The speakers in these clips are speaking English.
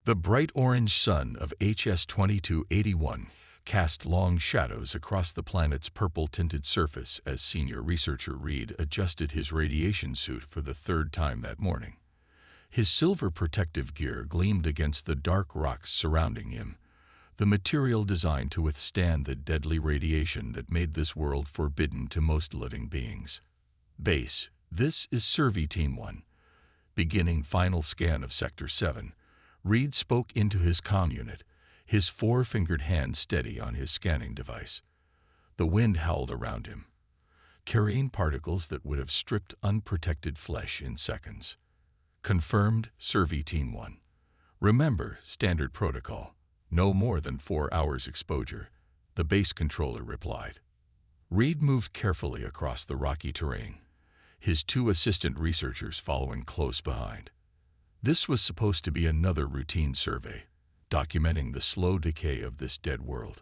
The bright orange sun of HS 2281 cast long shadows across the planet's purple-tinted surface as senior researcher Reed adjusted his radiation suit for the third time that morning. His silver protective gear gleamed against the dark rocks surrounding him, the material designed to withstand the deadly radiation that made this world forbidden to most living beings. Base, this is Survey Team 1. Beginning final scan of Sector 7, Reed spoke into his comm unit, his four-fingered hand steady on his scanning device. The wind howled around him, carrying particles that would have stripped unprotected flesh in seconds. Confirmed, Survey Team 1. Remember, standard protocol. No more than 4 hours exposure, the base controller replied. Reed moved carefully across the rocky terrain, his two assistant researchers following close behind. This was supposed to be another routine survey, documenting the slow decay of this dead world.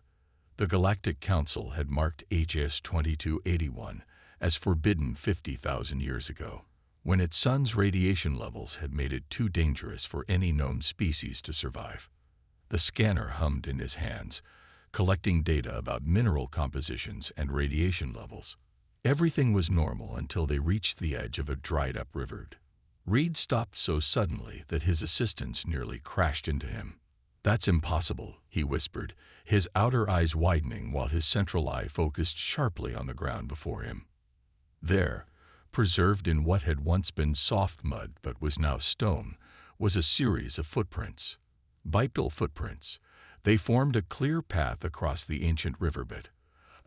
The Galactic Council had marked HS 2281 as forbidden 50,000 years ago, when its sun's radiation levels had made it too dangerous for any known species to survive. The scanner hummed in his hands, collecting data about mineral compositions and radiation levels. Everything was normal until they reached the edge of a dried-up river. Reed stopped so suddenly that his assistants nearly crashed into him. "That's impossible," he whispered, his outer eyes widening while his central eye focused sharply on the ground before him. There, preserved in what had once been soft mud but was now stone, was a series of footprints. Bipedal footprints. They formed a clear path across the ancient riverbed,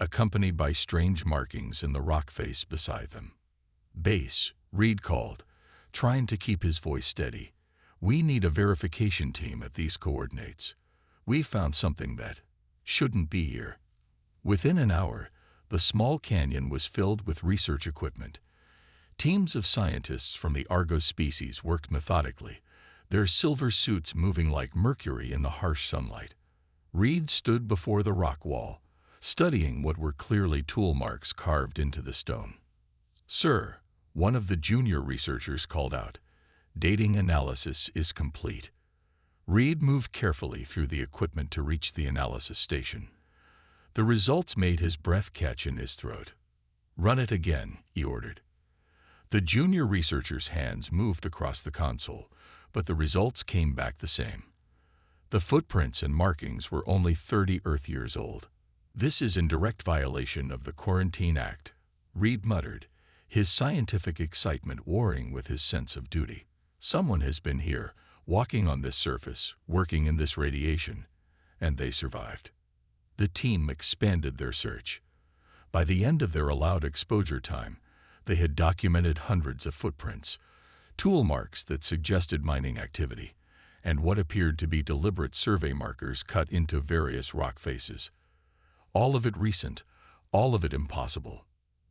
accompanied by strange markings in the rock face beside them. "Base," Reed called, trying to keep his voice steady. "We need a verification team at these coordinates. We found something that shouldn't be here." Within an hour, the small canyon was filled with research equipment. Teams of scientists from the Argos species worked methodically, their silver suits moving like mercury in the harsh sunlight. Reed stood before the rock wall, studying what were clearly tool marks carved into the stone. "Sir," one of the junior researchers called out, "dating analysis is complete." Reed moved carefully through the equipment to reach the analysis station. The results made his breath catch in his throat. "Run it again," he ordered. The junior researcher's hands moved across the console, but the results came back the same. The footprints and markings were only 30 Earth years old. "This is in direct violation of the Quarantine Act," Reed muttered, his scientific excitement warring with his sense of duty. "Someone has been here, walking on this surface, working in this radiation, and they survived." The team expanded their search. By the end of their allowed exposure time, they had documented hundreds of footprints, tool marks that suggested mining activity, and what appeared to be deliberate survey markers cut into various rock faces. All of it recent, all of it impossible.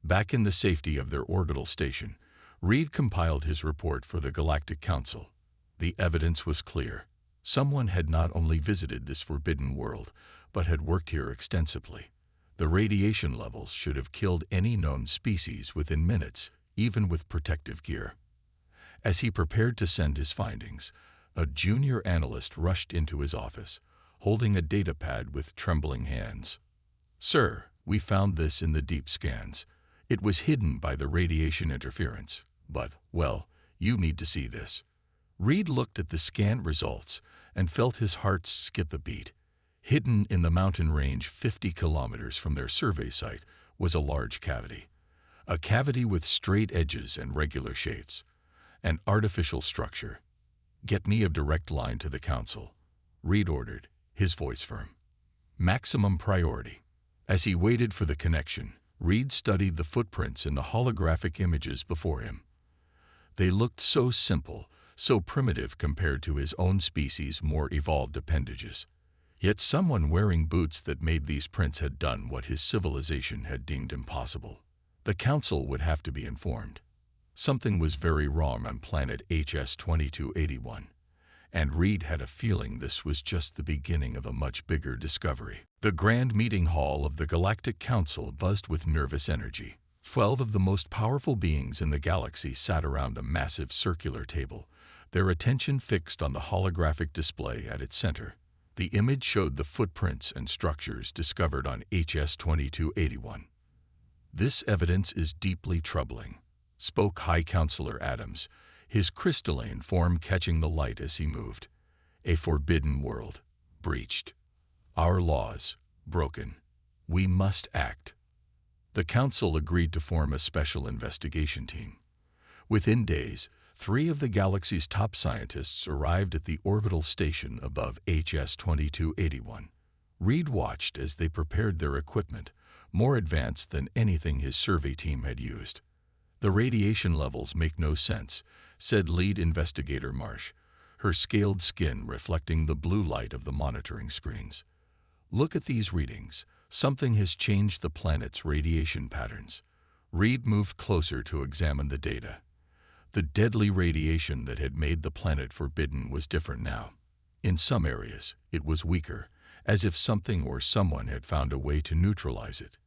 Back in the safety of their orbital station, Reed compiled his report for the Galactic Council. The evidence was clear. Someone had not only visited this forbidden world, but had worked here extensively. The radiation levels should have killed any known species within minutes, even with protective gear. As he prepared to send his findings, a junior analyst rushed into his office, holding a data pad with trembling hands. "Sir, we found this in the deep scans. It was hidden by the radiation interference, but, well, you need to see this." Reed looked at the scan results and felt his heart skip a beat. Hidden in the mountain range 50 kilometers from their survey site was a large cavity. A cavity with straight edges and regular shapes. An artificial structure. "Get me a direct line to the council," Reed ordered, his voice firm. Maximum priority. As he waited for the connection, Reed studied the footprints in the holographic images before him. They looked so simple, so primitive compared to his own species' more evolved appendages. Yet someone wearing boots that made these prints had done what his civilization had deemed impossible. The council would have to be informed. Something was very wrong on planet HS 2281, and Reed had a feeling this was just the beginning of a much bigger discovery. The grand meeting hall of the Galactic Council buzzed with nervous energy. 12 of the most powerful beings in the galaxy sat around a massive circular table, their attention fixed on the holographic display at its center. The image showed the footprints and structures discovered on HS-2281. "This evidence is deeply troubling," spoke High Counselor Adams, his crystalline form catching the light as he moved. "A forbidden world, breached. Our laws, broken. We must act." The Council agreed to form a special investigation team. Within days, 3 of the galaxy's top scientists arrived at the orbital station above HS-2281. Reed watched as they prepared their equipment, more advanced than anything his survey team had used. "The radiation levels make no sense," said lead investigator Marsh, her scaled skin reflecting the blue light of the monitoring screens. "Look at these readings. Something has changed the planet's radiation patterns." Reed moved closer to examine the data. The deadly radiation that had made the planet forbidden was different now. In some areas, it was weaker, as if something or someone had found a way to neutralize it.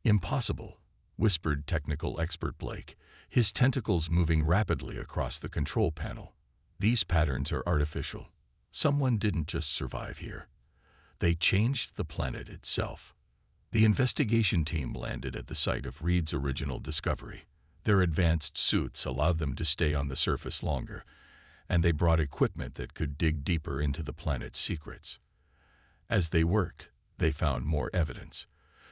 "Impossible," whispered technical expert Blake, his tentacles moving rapidly across the control panel. "These patterns are artificial. Someone didn't just survive here. They changed the planet itself." The investigation team landed at the site of Reed's original discovery. Their advanced suits allowed them to stay on the surface longer, and they brought equipment that could dig deeper into the planet's secrets. As they worked, they found more evidence.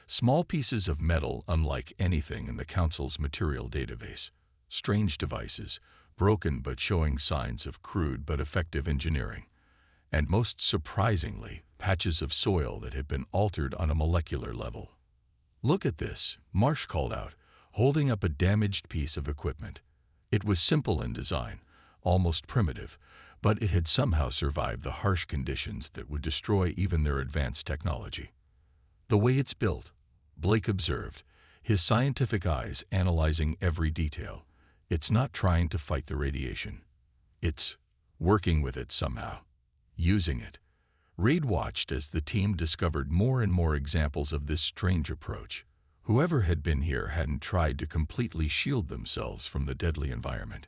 Small pieces of metal unlike anything in the Council's material database. Strange devices, broken but showing signs of crude but effective engineering. And most surprisingly, patches of soil that had been altered on a molecular level. "Look at this," Marsh called out, holding up a damaged piece of equipment. It was simple in design, almost primitive, but it had somehow survived the harsh conditions that would destroy even their advanced technology. "The way it's built," Blake observed, his scientific eyes analyzing every detail. "It's not trying to fight the radiation. It's working with it somehow. Using it." Reed watched as the team discovered more and more examples of this strange approach. Whoever had been here hadn't tried to completely shield themselves from the deadly environment.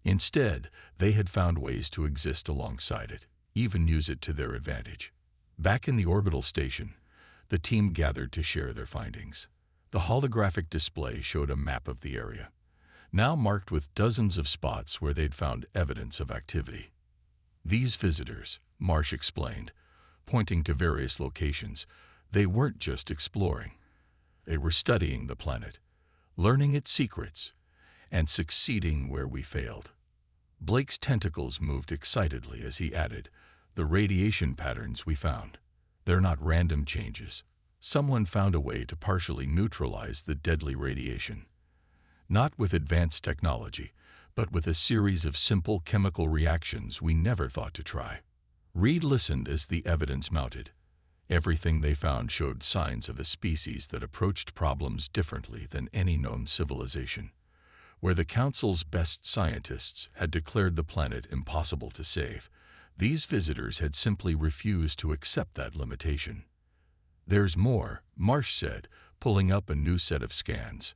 Instead, they had found ways to exist alongside it, even use it to their advantage. Back in the orbital station, the team gathered to share their findings. The holographic display showed a map of the area, now marked with dozens of spots where they'd found evidence of activity. "These visitors," Marsh explained, pointing to various locations, "they weren't just exploring. They were studying the planet, learning its secrets, and succeeding where we failed." Blake's tentacles moved excitedly as he added, "The radiation patterns we found. They're not random changes. Someone found a way to partially neutralize the deadly radiation. Not with advanced technology, but with a series of simple chemical reactions we never thought to try." Reed listened as the evidence mounted. Everything they found showed signs of a species that approached problems differently than any known civilization. Where the Council's best scientists had declared the planet impossible to save, these visitors had simply refused to accept that limitation. "There's more," Marsh said, pulling up a new set of scans.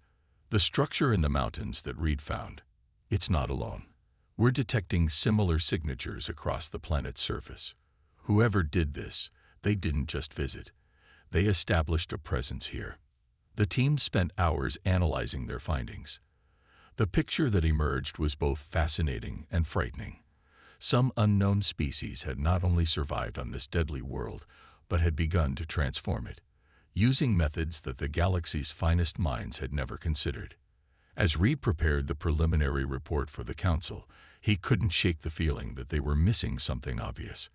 "The structure in the mountains that Reed found. It's not alone. We're detecting similar signatures across the planet's surface. Whoever did this, they didn't just visit. They established a presence here." The team spent hours analyzing their findings. The picture that emerged was both fascinating and frightening. Some unknown species had not only survived on this deadly world, but had begun to transform it, using methods that the galaxy's finest minds had never considered. As Reed prepared the preliminary report for the Council, he couldn't shake the feeling that they were missing something obvious.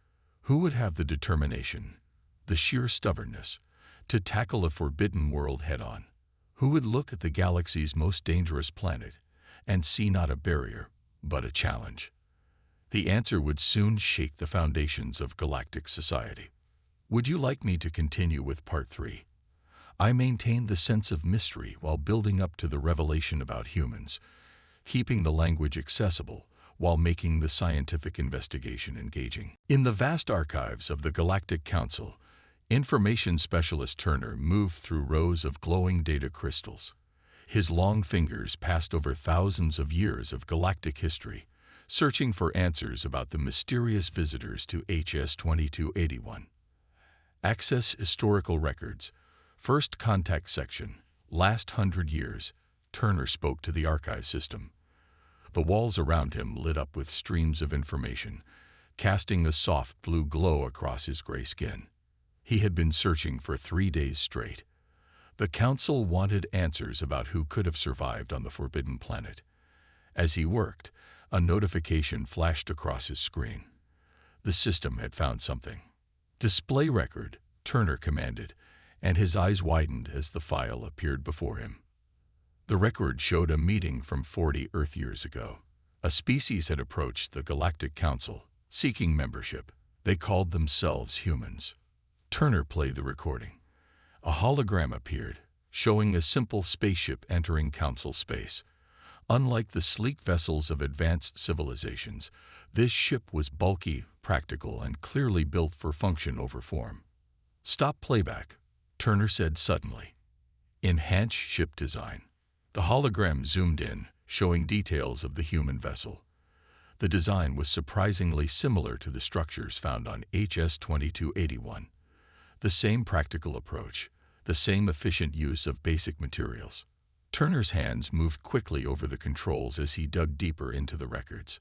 Who would have the determination, the sheer stubbornness, to tackle a forbidden world head-on? Who would look at the galaxy's most dangerous planet and see not a barrier, but a challenge? The answer would soon shake the foundations of galactic society. Would you like me to continue with Part 3? I maintained the sense of mystery while building up to the revelation about humans, keeping the language accessible while making the scientific investigation engaging. In the vast archives of the Galactic Council, Information Specialist Turner moved through rows of glowing data crystals. His long fingers passed over thousands of years of galactic history, searching for answers about the mysterious visitors to HS-2281. Access historical records. First contact section. Last 100 years. Turner spoke to the archive system. The walls around him lit up with streams of information, casting a soft blue glow across his gray skin. He had been searching for 3 days straight. The Council wanted answers about who could have survived on the Forbidden Planet. As he worked, a notification flashed across his screen. The system had found something. "Display record," Turner commanded, and his eyes widened as the file appeared before him. The record showed a meeting from 40 Earth years ago. A species had approached the Galactic Council, seeking membership. They called themselves humans. Turner played the recording. A hologram appeared, showing a simple spaceship entering Council space. Unlike the sleek vessels of advanced civilizations, this ship was bulky, practical, and clearly built for function over form. "Stop playback," Turner said suddenly. "Enhance ship design." The hologram zoomed in, showing details of the human vessel. The design was surprisingly similar to the structures found on HS-2281. The same practical approach, the same efficient use of basic materials. Turner's hands moved quickly over the controls as he dug deeper into the records.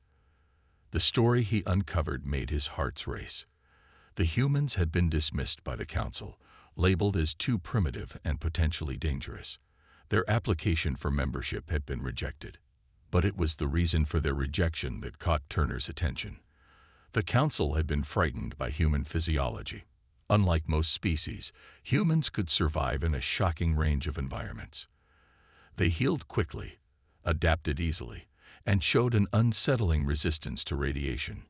The story he uncovered made his heart race. The humans had been dismissed by the Council, labeled as too primitive and potentially dangerous. Their application for membership had been rejected. But it was the reason for their rejection that caught Turner's attention. The Council had been frightened by human physiology. Unlike most species, humans could survive in a shocking range of environments. They healed quickly, adapted easily, and showed an unsettling resistance to radiation.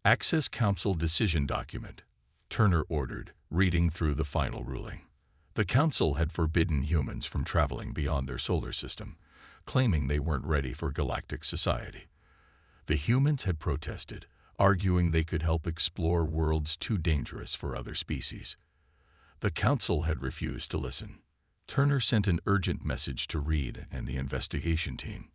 "Access Council Decision Document," Turner ordered, reading through the final ruling. The Council had forbidden humans from traveling beyond their solar system, claiming they weren't ready for galactic society. The humans had protested, arguing they could help explore worlds too dangerous for other species. The Council had refused to listen. Turner sent an urgent message to Reed and the investigation team.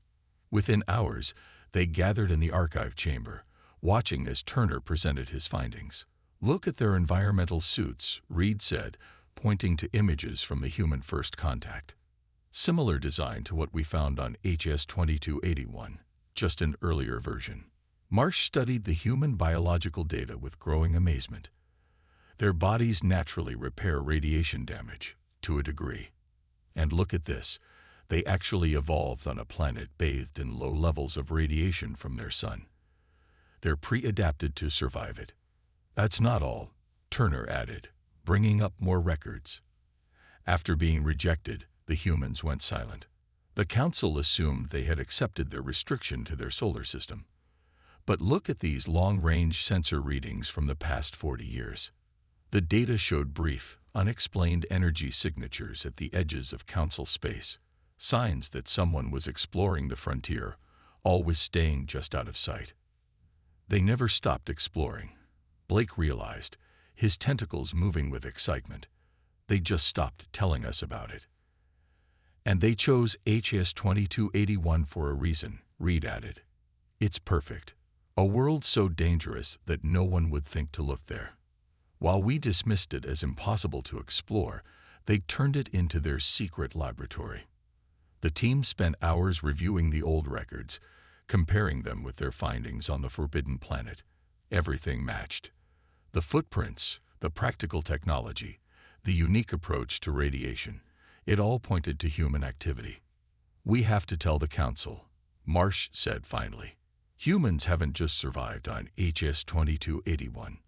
Within hours, they gathered in the archive chamber, watching as Turner presented his findings. "Look at their environmental suits," Reed said, pointing to images from the human first contact. "Similar design to what we found on HS-2281, just an earlier version." Marsh studied the human biological data with growing amazement. Their bodies naturally repair radiation damage, to a degree. And look at this, they actually evolved on a planet bathed in low levels of radiation from their sun. They're pre-adapted to survive it. "That's not all," Turner added, bringing up more records. After being rejected, the humans went silent. The Council assumed they had accepted their restriction to their solar system. But look at these long-range sensor readings from the past 40 years. The data showed brief, unexplained energy signatures at the edges of Council space, signs that someone was exploring the frontier, always staying just out of sight. They never stopped exploring. Blake realized, his tentacles moving with excitement. They just stopped telling us about it. "And they chose HS-2281 for a reason," Reed added. "It's perfect. A world so dangerous that no one would think to look there. While we dismissed it as impossible to explore, they turned it into their secret laboratory." The team spent hours reviewing the old records, comparing them with their findings on the Forbidden Planet. Everything matched. The footprints, the practical technology, the unique approach to radiation, it all pointed to human activity. "We have to tell the Council," Marsh said finally. "Humans haven't just survived on HS-2281.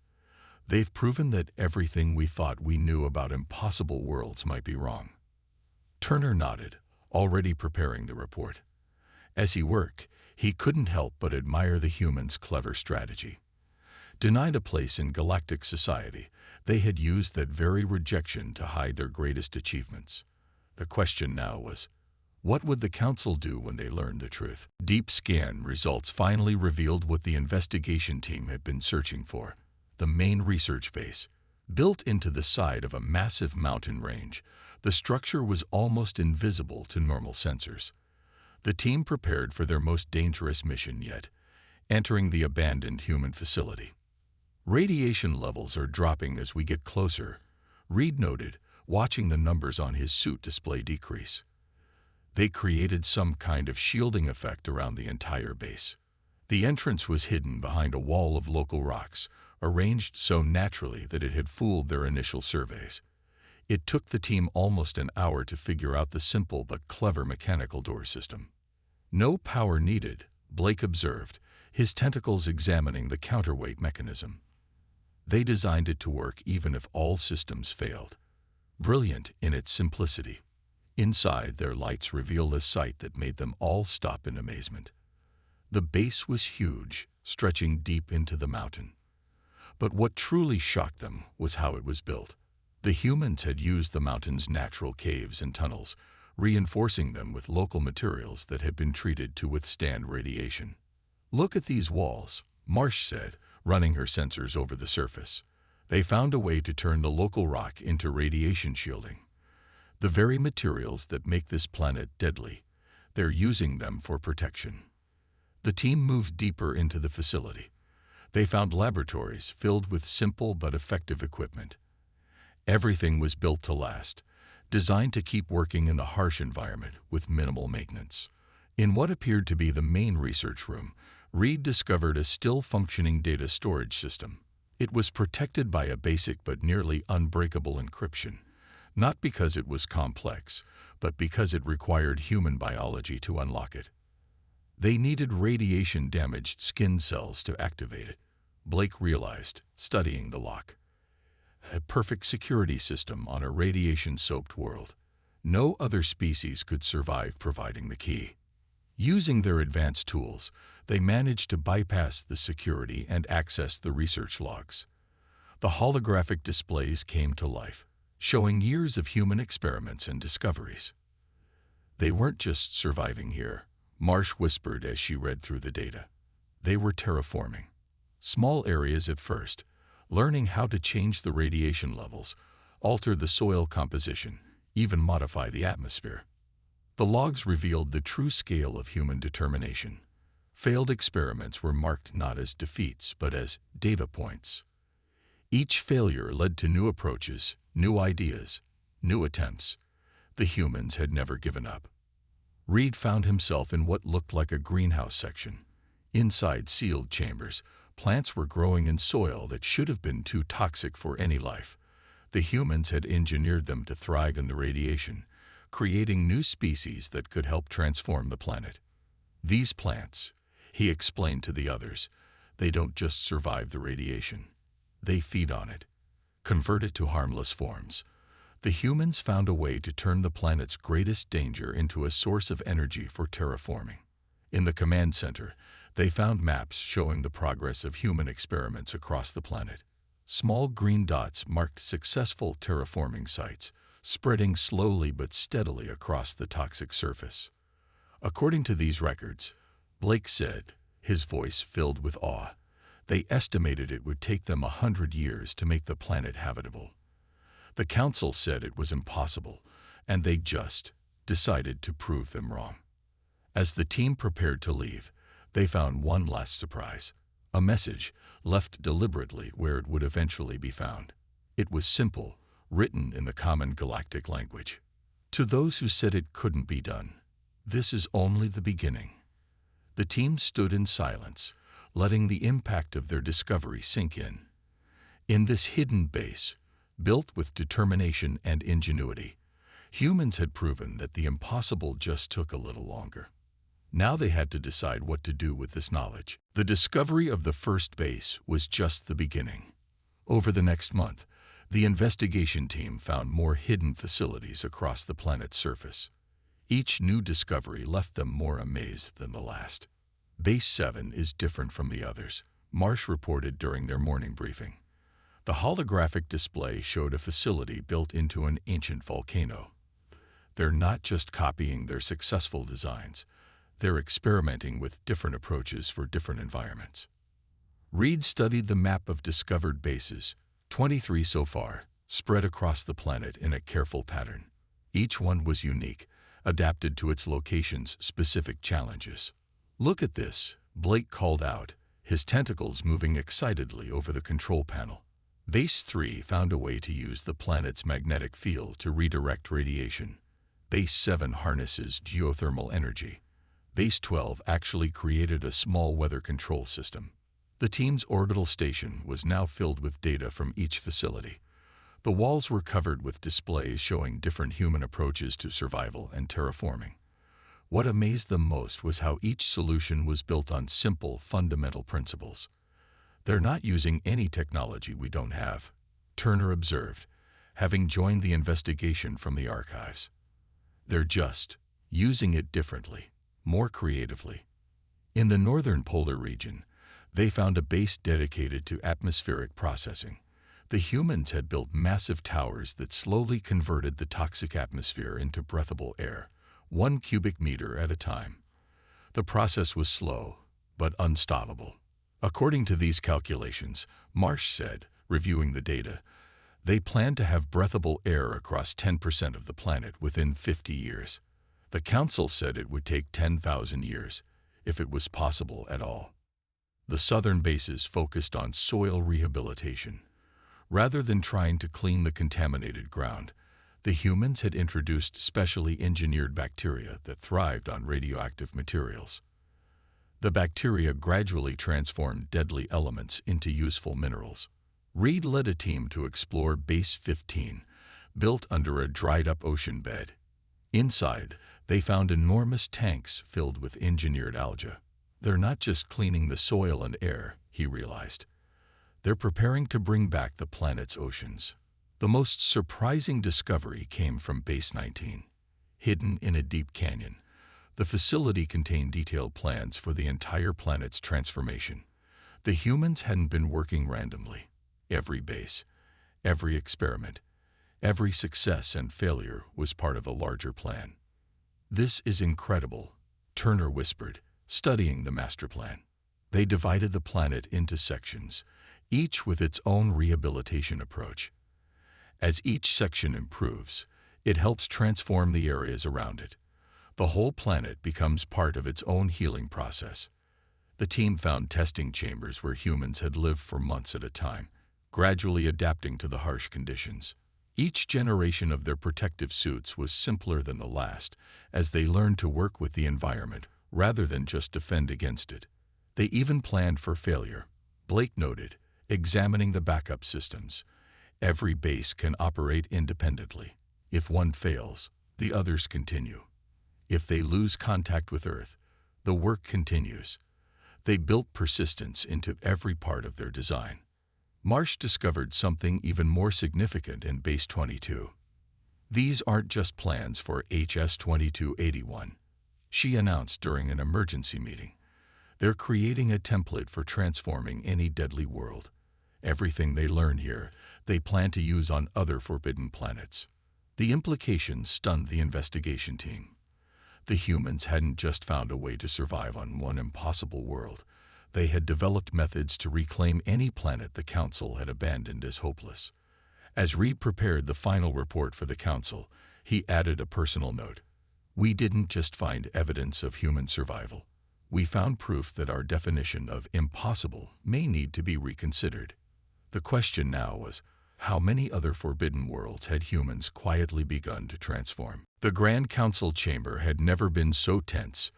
They've proven that everything we thought we knew about impossible worlds might be wrong." Turner nodded, already preparing the report. As he worked, he couldn't help but admire the humans' clever strategy. Denied a place in galactic society, they had used that very rejection to hide their greatest achievements. The question now was, what would the Council do when they learned the truth? Deep scan results finally revealed what the investigation team had been searching for: the main research base. Built into the side of a massive mountain range, the structure was almost invisible to normal sensors. The team prepared for their most dangerous mission yet, entering the abandoned human facility. Radiation levels are dropping as we get closer, Reed noted, watching the numbers on his suit display decrease. They created some kind of shielding effect around the entire base. The entrance was hidden behind a wall of local rocks, arranged so naturally that it had fooled their initial surveys. It took the team almost an hour to figure out the simple but clever mechanical door system. No power needed, Blake observed, his tentacles examining the counterweight mechanism. They designed it to work even if all systems failed. Brilliant in its simplicity. Inside, their lights revealed a sight that made them all stop in amazement. The base was huge, stretching deep into the mountain. But what truly shocked them was how it was built. The humans had used the mountain's natural caves and tunnels, reinforcing them with local materials that had been treated to withstand radiation. "Look at these walls," Marsh said, running her sensors over the surface. They found a way to turn the local rock into radiation shielding. The very materials that make this planet deadly, they're using them for protection. The team moved deeper into the facility. They found laboratories filled with simple but effective equipment. Everything was built to last, designed to keep working in a harsh environment with minimal maintenance. In what appeared to be the main research room, Reed discovered a still-functioning data storage system. It was protected by a basic but nearly unbreakable encryption, not because it was complex, but because it required human biology to unlock it. They needed radiation-damaged skin cells to activate it, Blake realized, studying the lock. A perfect security system on a radiation-soaked world. No other species could survive providing the key. Using their advanced tools, they managed to bypass the security and access the research logs. The holographic displays came to life, showing years of human experiments and discoveries. They weren't just surviving here, Marsh whispered as she read through the data. They were terraforming. Small areas at first, learning how to change the radiation levels, alter the soil composition, even modify the atmosphere. The logs revealed the true scale of human determination. Failed experiments were marked not as defeats, but as data points. Each failure led to new approaches, new ideas, new attempts. The humans had never given up. Reed found himself in what looked like a greenhouse section. Inside sealed chambers, plants were growing in soil that should have been too toxic for any life. The humans had engineered them to thrive in the radiation, creating new species that could help transform the planet. These plants, he explained to the others, they don't just survive the radiation. They feed on it, convert it to harmless forms. The humans found a way to turn the planet's greatest danger into a source of energy for terraforming. In the command center, they found maps showing the progress of human experiments across the planet. Small green dots marked successful terraforming sites, spreading slowly but steadily across the toxic surface. According to these records, Blake said, his voice filled with awe, they estimated it would take them 100 years to make the planet habitable. The council said it was impossible, and they just decided to prove them wrong. As the team prepared to leave, they found one last surprise, a message left deliberately where it would eventually be found. It was simple, written in the common galactic language. To those who said it couldn't be done, this is only the beginning. The team stood in silence, letting the impact of their discovery sink in. In this hidden base, built with determination and ingenuity, humans had proven that the impossible just took a little longer. Now they had to decide what to do with this knowledge. The discovery of the first base was just the beginning. Over the next month, the investigation team found more hidden facilities across the planet's surface. Each new discovery left them more amazed than the last. Base 7 is different from the others, Marsh reported during their morning briefing. The holographic display showed a facility built into an ancient volcano. They're not just copying their successful designs, they're experimenting with different approaches for different environments. Reed studied the map of discovered bases, 23 so far, spread across the planet in a careful pattern. Each one was unique, adapted to its location's specific challenges. Look at this, Blake called out, his tentacles moving excitedly over the control panel. Base 3 found a way to use the planet's magnetic field to redirect radiation. Base 7 harnesses geothermal energy. Base 12 actually created a small weather control system. The team's orbital station was now filled with data from each facility. The walls were covered with displays showing different human approaches to survival and terraforming. What amazed them most was how each solution was built on simple, fundamental principles. "They're not using any technology we don't have," Turner observed, having joined the investigation from the archives. "They're just using it differently, more creatively." In the northern polar region, they found a base dedicated to atmospheric processing. The humans had built massive towers that slowly converted the toxic atmosphere into breathable air, 1 cubic meter at a time. The process was slow, but unstoppable. According to these calculations, Marsh said, reviewing the data, they plan to have breathable air across 10% of the planet within 50 years. The Council said it would take 10,000 years, if it was possible at all. The southern bases focused on soil rehabilitation. Rather than trying to clean the contaminated ground, the humans had introduced specially engineered bacteria that thrived on radioactive materials. The bacteria gradually transformed deadly elements into useful minerals. Reed led a team to explore Base 15, built under a dried-up ocean bed. Inside, they found enormous tanks filled with engineered algae. "They're not just cleaning the soil and air," he realized. "They're preparing to bring back the planet's oceans." The most surprising discovery came from Base 19. Hidden in a deep canyon, the facility contained detailed plans for the entire planet's transformation. The humans hadn't been working randomly. Every base, every experiment, every success and failure was part of a larger plan. "This is incredible," Turner whispered, studying the master plan. They divided the planet into sections, each with its own rehabilitation approach. As each section improves, it helps transform the areas around it. The whole planet becomes part of its own healing process. The team found testing chambers where humans had lived for months at a time, gradually adapting to the harsh conditions. Each generation of their protective suits was simpler than the last, as they learned to work with the environment rather than just defend against it. They even planned for failure, Blake noted, examining the backup systems. "Every base can operate independently. If one fails, the others continue. If they lose contact with Earth, the work continues." They built persistence into every part of their design. Marsh discovered something even more significant in Base 22. "These aren't just plans for HS-2281, she announced during an emergency meeting. "They're creating a template for transforming any deadly world. Everything they learn here, they plan to use on other forbidden planets." The implications stunned the investigation team. The humans hadn't just found a way to survive on one impossible world. They had developed methods to reclaim any planet the Council had abandoned as hopeless. As Reed prepared the final report for the Council, he added a personal note. "We didn't just find evidence of human survival. We found proof that our definition of impossible may need to be reconsidered." The question now was, how many other forbidden worlds had humans quietly begun to transform? The Grand Council chamber had never been so tense.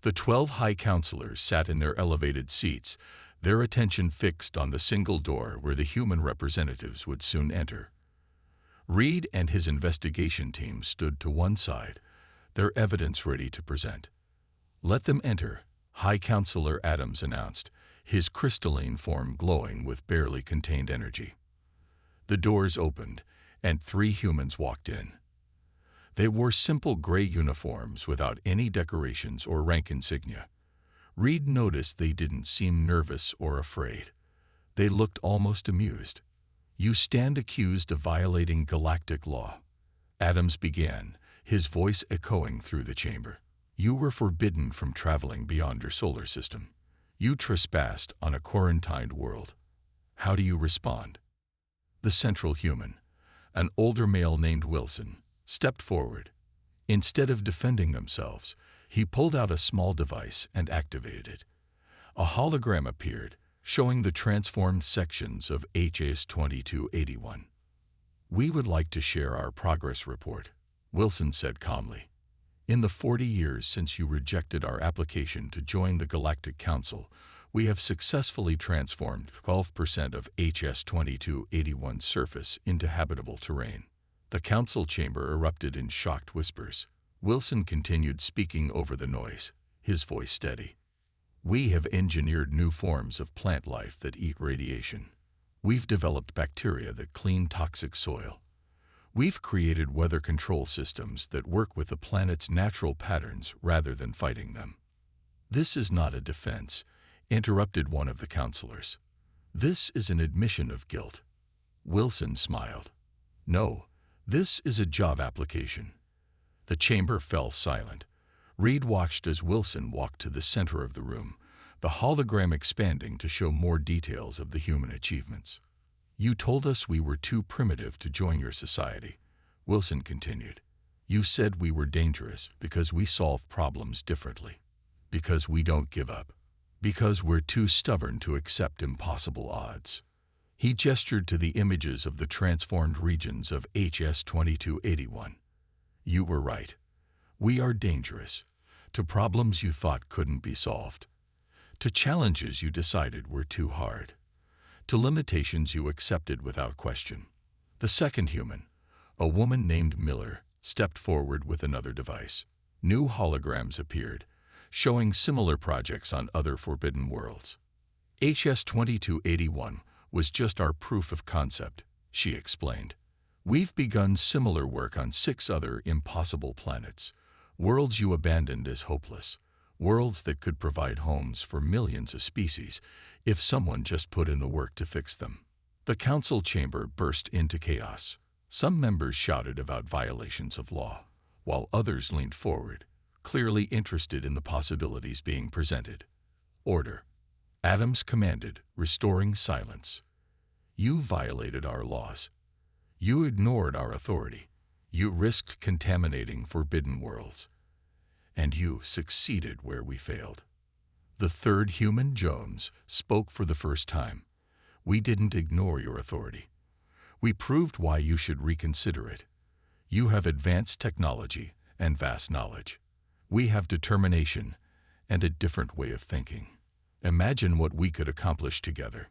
The 12 High Councilors sat in their elevated seats, their attention fixed on the single door where the human representatives would soon enter. Reed and his investigation team stood to one side, their evidence ready to present. "Let them enter," High Councilor Adams announced, his crystalline form glowing with barely contained energy. The doors opened, and 3 humans walked in. They wore simple gray uniforms without any decorations or rank insignia. Reed noticed they didn't seem nervous or afraid. They looked almost amused. "You stand accused of violating galactic law," Adams began, his voice echoing through the chamber. "You were forbidden from traveling beyond your solar system. You trespassed on a quarantined world. How do you respond?" The central human, an older male named Wilson, stepped forward. Instead of defending themselves, he pulled out a small device and activated it. A hologram appeared, showing the transformed sections of HS-2281. "We would like to share our progress report," Wilson said calmly. "In the 40 years since you rejected our application to join the Galactic Council, we have successfully transformed 12% of HS-2281's surface into habitable terrain." The council chamber erupted in shocked whispers. Wilson continued speaking over the noise, his voice steady. "We have engineered new forms of plant life that eat radiation. We've developed bacteria that clean toxic soil. We've created weather control systems that work with the planet's natural patterns rather than fighting them." "This is not a defense," interrupted one of the counselors. "This is an admission of guilt." Wilson smiled. "No, this is a job application." The chamber fell silent. Reed watched as Wilson walked to the center of the room, the hologram expanding to show more details of the human achievements. "You told us we were too primitive to join your society," Wilson continued. "You said we were dangerous because we solve problems differently, because we don't give up, because we're too stubborn to accept impossible odds." He gestured to the images of the transformed regions of HS-2281. "You were right. We are dangerous, to problems you thought couldn't be solved, to challenges you decided were too hard, to limitations you accepted without question." The second human, a woman named Miller, stepped forward with another device. New holograms appeared, showing similar projects on other forbidden worlds. "HS-2281 was just our proof of concept," she explained. "We've begun similar work on 6 other impossible planets, worlds you abandoned as hopeless, worlds that could provide homes for millions of species if someone just put in the work to fix them." The council chamber burst into chaos. Some members shouted about violations of law, while others leaned forward, clearly interested in the possibilities being presented. "Order," Adams commanded, restoring silence. "You violated our laws. You ignored our authority. You risked contaminating forbidden worlds. And you succeeded where we failed." The third human, Jones, spoke for the first time. "We didn't ignore your authority. We proved why you should reconsider it. You have advanced technology and vast knowledge. We have determination and a different way of thinking. Imagine what we could accomplish together."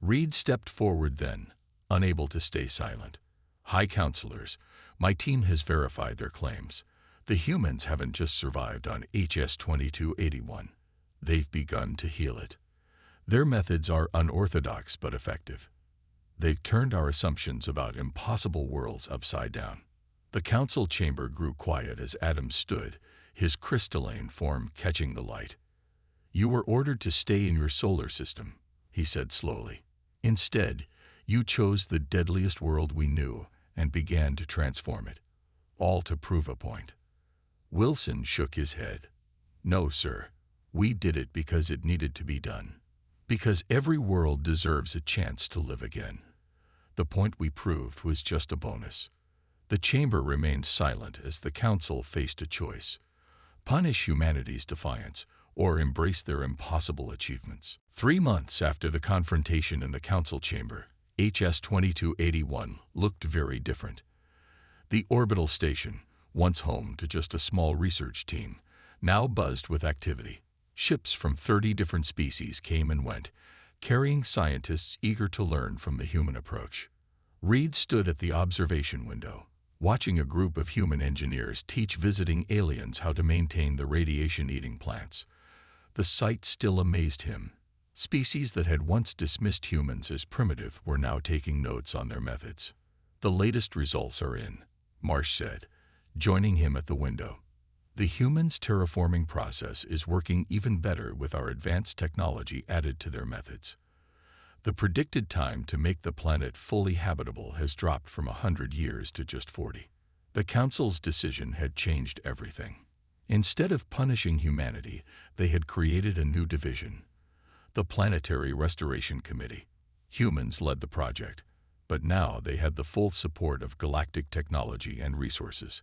Reed stepped forward then, unable to stay silent. "High Counselors, my team has verified their claims. The humans haven't just survived on HS-2281. They've begun to heal it. Their methods are unorthodox but effective. They've turned our assumptions about impossible worlds upside down." The council chamber grew quiet as Adams stood, his crystalline form catching the light. "You were ordered to stay in your solar system," he said slowly. "Instead, you chose the deadliest world we knew and began to transform it, all to prove a point." Wilson shook his head. "No, sir. We did it because it needed to be done. Because every world deserves a chance to live again. The point we proved was just a bonus." The chamber remained silent as the council faced a choice: punish humanity's defiance or embrace their impossible achievements. 3 months after the confrontation in the council chamber, HS-2281 looked very different. The orbital station, once home to just a small research team, now buzzed with activity. Ships from 30 different species came and went, carrying scientists eager to learn from the human approach. Reed stood at the observation window, watching a group of human engineers teach visiting aliens how to maintain the radiation-eating plants. The sight still amazed him. Species that had once dismissed humans as primitive were now taking notes on their methods. "The latest results are in," Marsh said, joining him at the window. "The humans' terraforming process is working even better with our advanced technology added to their methods. The predicted time to make the planet fully habitable has dropped from 100 years to just 40. The Council's decision had changed everything. Instead of punishing humanity, they had created a new division, the Planetary Restoration Committee. Humans led the project, but now they had the full support of galactic technology and resources.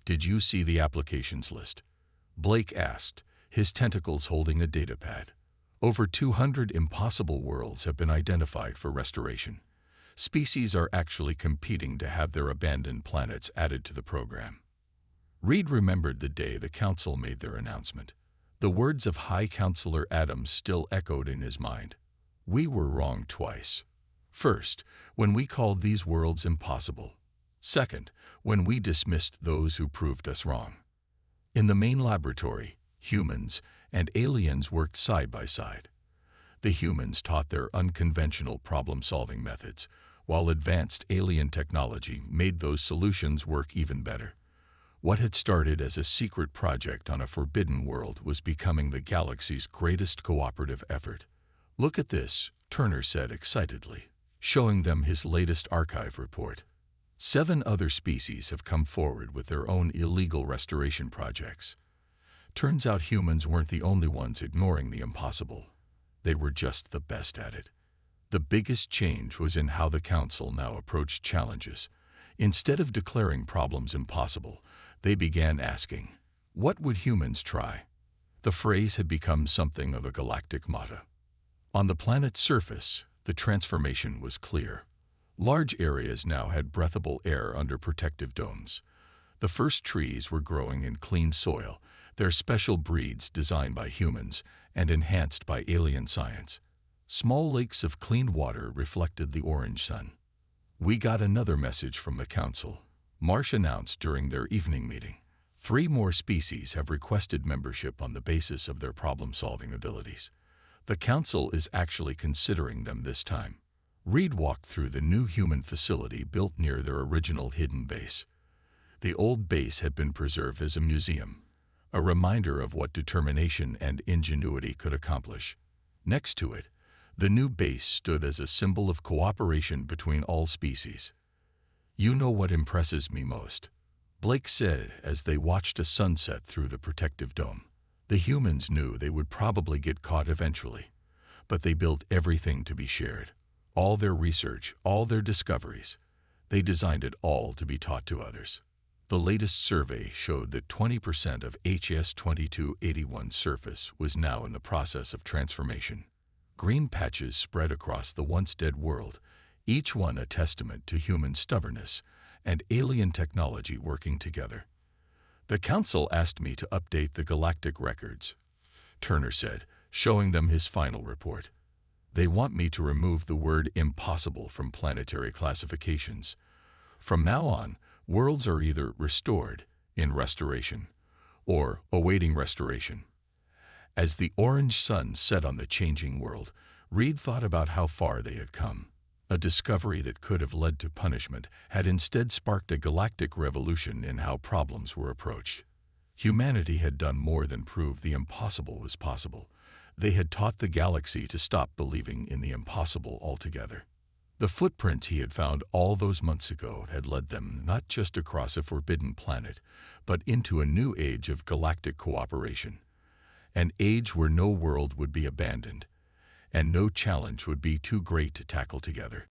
"Did you see the applications list?" Blake asked, his tentacles holding a datapad. Over 200 impossible worlds have been identified for restoration. Species are actually competing to have their abandoned planets added to the program. Reed remembered the day the Council made their announcement. The words of High Counselor Adams still echoed in his mind. We were wrong twice. First, when we called these worlds impossible. Second, when we dismissed those who proved us wrong. In the main laboratory, humans and aliens worked side by side. The humans taught their unconventional problem-solving methods, while advanced alien technology made those solutions work even better. What had started as a secret project on a forbidden world was becoming the galaxy's greatest cooperative effort. Look at this, Turner said excitedly, showing them his latest archive report. 7 other species have come forward with their own illegal restoration projects. Turns out humans weren't the only ones ignoring the impossible. They were just the best at it. The biggest change was in how the Council now approached challenges. Instead of declaring problems impossible, they began asking, what would humans try? The phrase had become something of a galactic motto. On the planet's surface, the transformation was clear. Large areas now had breathable air under protective domes. The first trees were growing in clean soil, their special breeds designed by humans and enhanced by alien science. Small lakes of clean water reflected the orange sun. We got another message from the Council. Marsh announced during their evening meeting. 3 more species have requested membership on the basis of their problem-solving abilities. The Council is actually considering them this time. Reed walked through the new human facility built near their original hidden base. The old base had been preserved as a museum, a reminder of what determination and ingenuity could accomplish. Next to it, the new base stood as a symbol of cooperation between all species. You know what impresses me most, Blake said as they watched a sunset through the protective dome. The humans knew they would probably get caught eventually, but they built everything to be shared. All their research, all their discoveries. They designed it all to be taught to others. The latest survey showed that 20% of HS-2281's surface was now in the process of transformation. Green patches spread across the once-dead world, each one a testament to human stubbornness and alien technology working together. The Council asked me to update the galactic records, Turner said, showing them his final report. They want me to remove the word impossible from planetary classifications. From now on, worlds are either restored, in restoration, or awaiting restoration. As the orange sun set on the changing world, Reed thought about how far they had come. A discovery that could have led to punishment had instead sparked a galactic revolution in how problems were approached. Humanity had done more than prove the impossible was possible. They had taught the galaxy to stop believing in the impossible altogether. The footprints he had found all those months ago had led them not just across a forbidden planet, but into a new age of galactic cooperation. An age where no world would be abandoned, and no challenge would be too great to tackle together.